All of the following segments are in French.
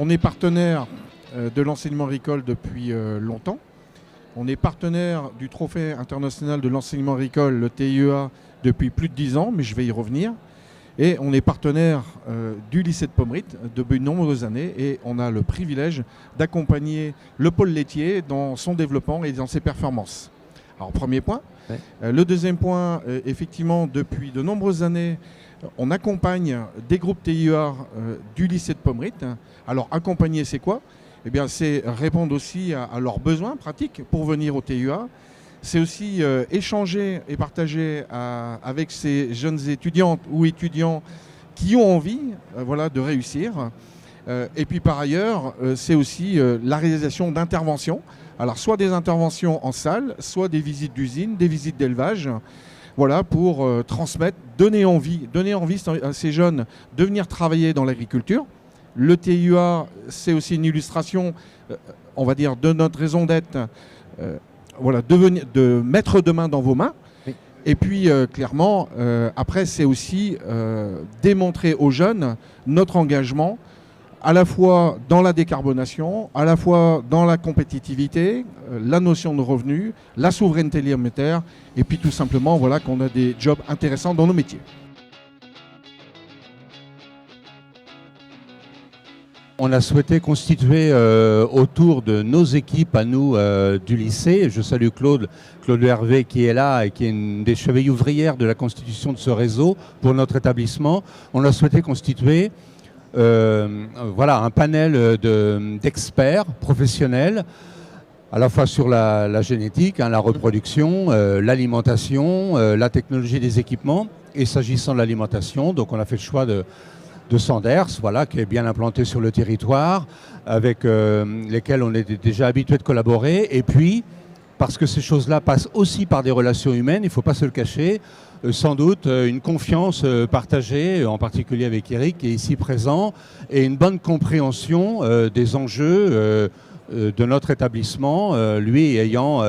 on est partenaire de l'enseignement agricole depuis longtemps. On est partenaire du Trophée international de l'enseignement agricole, le TIEA, depuis plus de 10 ans, mais je vais y revenir. Et on est partenaire du lycée de Pommerit depuis de nombreuses années et on a le privilège d'accompagner le pôle laitier dans son développement et dans ses performances. Alors, premier point. Ouais. Le deuxième point, effectivement, depuis de nombreuses années, on accompagne des groupes TIEA du lycée de Pommerit. Alors, accompagner, c'est quoi ? Eh bien, c'est répondre aussi à leurs besoins pratiques pour venir au TIEA. C'est aussi échanger et partager avec ces jeunes étudiantes ou étudiants qui ont envie de réussir. Et puis par ailleurs, c'est aussi la réalisation d'interventions. Alors soit des interventions en salle, soit des visites d'usine, des visites d'élevage. Voilà, pour transmettre, donner envie à ces jeunes de venir travailler dans l'agriculture. Le TIEA, c'est aussi une illustration, on va dire, de notre raison d'être. De mettre de main dans vos mains. Oui. Et puis, clairement, après, c'est aussi démontrer aux jeunes notre engagement, à la fois dans la décarbonation, à la fois dans la compétitivité, la notion de revenu, la souveraineté alimentaire, et puis tout simplement, voilà, qu'on a des jobs intéressants dans nos métiers. On a souhaité constituer autour de nos équipes à nous du lycée. Je salue Claude Hervé qui est là et qui est une des chevilles ouvrières de la constitution de ce réseau pour notre établissement. On a souhaité constituer un panel d'experts professionnels à la fois sur la génétique, la reproduction, l'alimentation, la technologie des équipements. Et s'agissant de l'alimentation, donc on a fait le choix de Sanders, qui est bien implanté sur le territoire, avec lesquels on est déjà habitué de collaborer. Et puis, parce que ces choses-là passent aussi par des relations humaines, il ne faut pas se le cacher, sans doute une confiance partagée, en particulier avec Eric qui est ici présent, et une bonne compréhension des enjeux de notre établissement, lui ayant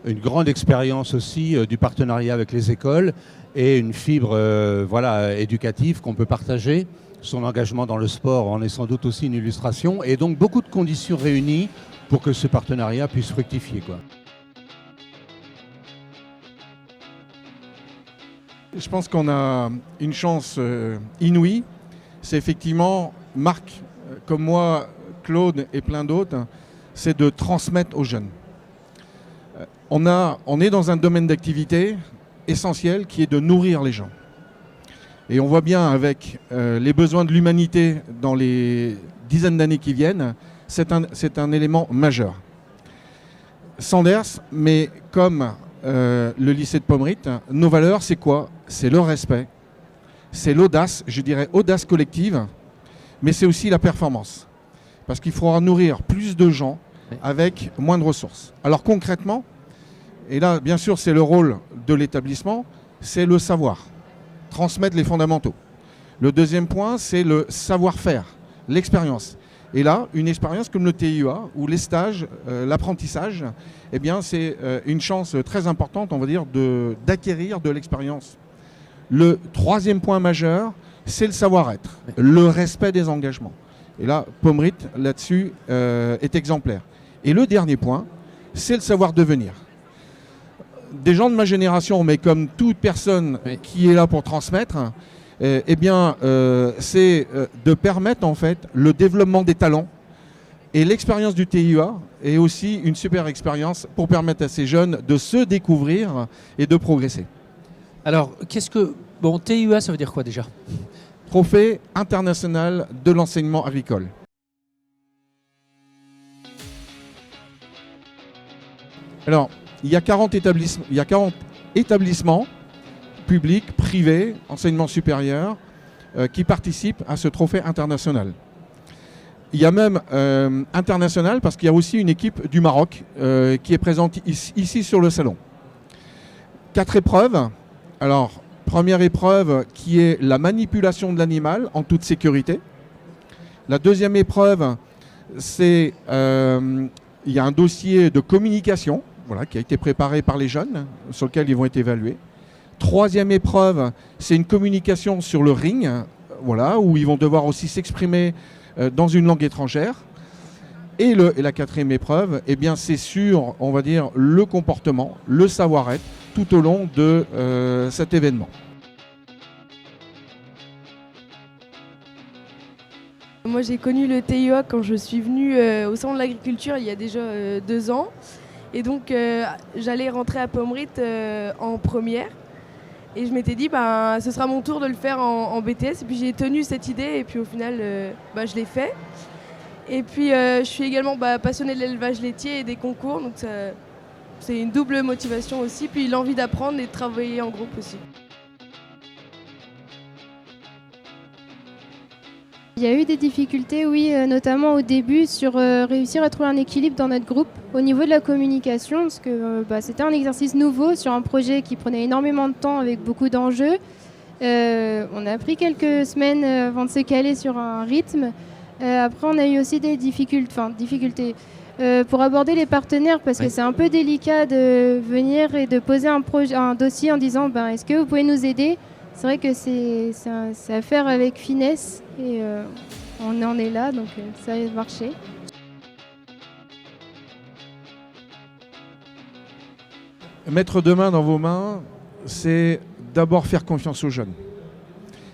une grande expérience aussi du partenariat avec les écoles et une fibre éducative qu'on peut partager. Son engagement dans le sport en est sans doute aussi une illustration, et donc beaucoup de conditions réunies pour que ce partenariat puisse fructifier, Je pense qu'on a une chance inouïe. C'est effectivement, Marc, comme moi, Claude et plein d'autres, c'est de transmettre aux jeunes. On est dans un domaine d'activité essentiel qui est de nourrir les gens. Et on voit bien avec les besoins de l'humanité dans les dizaines d'années qui viennent, c'est un élément majeur. Sanders, mais comme le lycée de Pommerit, nos valeurs, c'est quoi ? C'est le respect, c'est l'audace, je dirais audace collective, mais c'est aussi la performance. Parce qu'il faudra nourrir plus de gens avec moins de ressources. Alors concrètement, et là, bien sûr, c'est le rôle de l'établissement, c'est le savoir. Transmettre les fondamentaux. Le deuxième point, c'est le savoir-faire, l'expérience. Et là, une expérience comme le TIEA, ou les stages, l'apprentissage, eh bien, c'est une chance très importante, on va dire, d'acquérir de l'expérience. Le troisième point majeur, c'est le savoir-être, le respect des engagements. Et là, Pommerit, là-dessus, est exemplaire. Et le dernier point, c'est le savoir-devenir. Des gens de ma génération, mais comme toute personne qui est là pour transmettre, c'est de permettre en fait le développement des talents. Et l'expérience du TIEA est aussi une super expérience pour permettre à ces jeunes de se découvrir et de progresser. Alors, TIEA, ça veut dire quoi déjà ? Trophée international de l'enseignement agricole. Alors, il y a 40 établissements publics, privés, enseignement supérieur, qui participent à ce trophée international. Il y a même international parce qu'il y a aussi une équipe du Maroc qui est présente ici sur le salon. 4 épreuves. Alors, première épreuve qui est la manipulation de l'animal en toute sécurité. La deuxième épreuve, c'est il y a un dossier de communication qui a été préparé par les jeunes, sur lequel ils vont être évalués. Troisième épreuve, c'est une communication sur le ring, où ils vont devoir aussi s'exprimer dans une langue étrangère. Et la quatrième épreuve, eh bien, c'est sur, on va dire, le comportement, le savoir-être, tout au long de cet événement. Moi, j'ai connu le TIEA quand je suis venue au Salon de l'Agriculture il y a déjà 2 ans. Et donc, j'allais rentrer à Pommerit en première. Et je m'étais dit, ce sera mon tour de le faire en BTS. Et puis, j'ai tenu cette idée. Et puis, au final, je l'ai fait. Et puis, je suis également passionnée de l'élevage laitier et des concours. Donc, c'est une double motivation aussi. Puis, l'envie d'apprendre et de travailler en groupe aussi. Il y a eu des difficultés, oui, notamment au début sur réussir à trouver un équilibre dans notre groupe au niveau de la communication, parce que c'était un exercice nouveau sur un projet qui prenait énormément de temps avec beaucoup d'enjeux. On a pris quelques semaines avant de se caler sur un rythme. Après, on a eu aussi des difficultés pour aborder les partenaires, parce que c'est un peu délicat de venir et de poser un dossier en disant est-ce que vous pouvez nous aider ? C'est vrai que c'est à faire avec finesse et on en est là, donc ça a marché. Mettre deux mains dans vos mains, c'est d'abord faire confiance aux jeunes.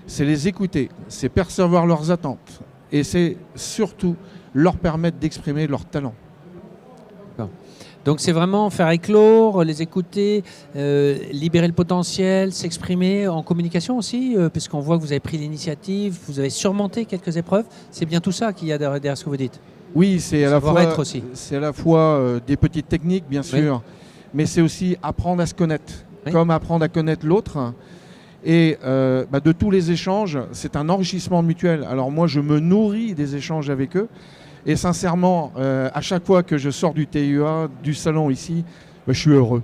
C'est les écouter, c'est percevoir leurs attentes et c'est surtout leur permettre d'exprimer leur talent. Donc c'est vraiment faire éclore, les écouter, libérer le potentiel, s'exprimer en communication aussi, puisqu'on voit que vous avez pris l'initiative, vous avez surmonté quelques épreuves. C'est bien tout ça qu'il y a derrière ce que vous dites. Oui, c'est à la fois des petites techniques, bien sûr, mais c'est aussi apprendre à se connaître, comme apprendre à connaître l'autre. Et de tous les échanges, c'est un enrichissement mutuel. Alors moi, je me nourris des échanges avec eux. Et sincèrement, à chaque fois que je sors du TIEA, du salon ici, je suis heureux.